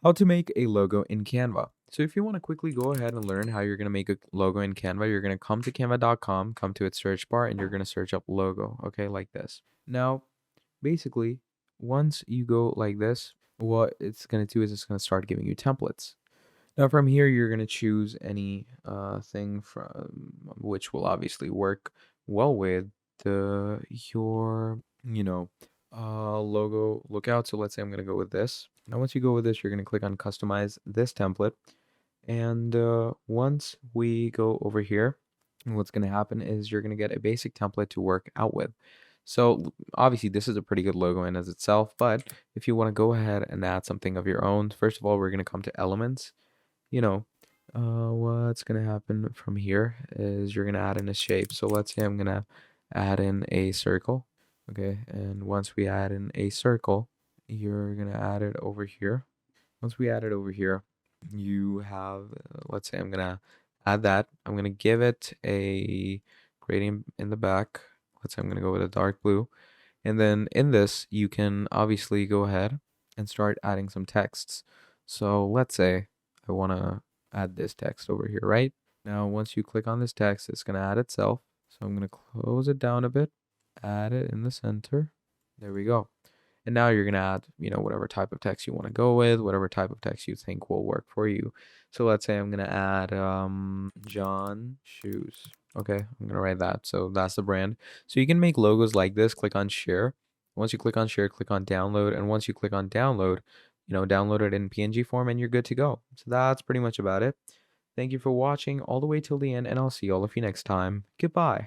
How to make a logo in Canva. So if you want to quickly go ahead and learn how you're going to make a logo in Canva, you're going to come to canva.com, come to its search bar, and you're going to search up logo, okay, like this. Now, basically, once you go like this, what it's going to do is it's going to start giving you templates. Now from here, you're going to choose any thing from which will obviously work well with your, logo lookout. So let's say I'm going to go with this. Now, once you go with this, you're going to click on customize this template. And once we go over here, what's going to happen is you're going to get a basic template to work out with. So obviously this is a pretty good logo in as itself, but if you want to go ahead and add something of your own, first of all, we're going to come to elements. What's going to happen from here is you're going to add in a shape. So let's say I'm going to add in a circle. Okay. And once we add in a circle, you're going to add it over here. Once we add it over here, you have, let's say I'm going to add that. I'm going to give it a gradient in the back. Let's say I'm going to go with a dark blue. And then in this, you can obviously go ahead and start adding some texts. So let's say I want to add this text over here, right? Now, once you click on this text, it's going to add itself. So I'm going to close it down a bit, add it in the center. There we go. And now you're going to add, whatever type of text you want to go with, whatever type of text you think will work for you. So let's say I'm going to add John Shoes. Okay, I'm going to write that. So that's the brand. So you can make logos like this. Click on share. Once you click on share, click on download. And once you click on download, download it in PNG form and you're good to go. So that's pretty much about it. Thank you for watching all the way till the end, and I'll see all of you next time. Goodbye.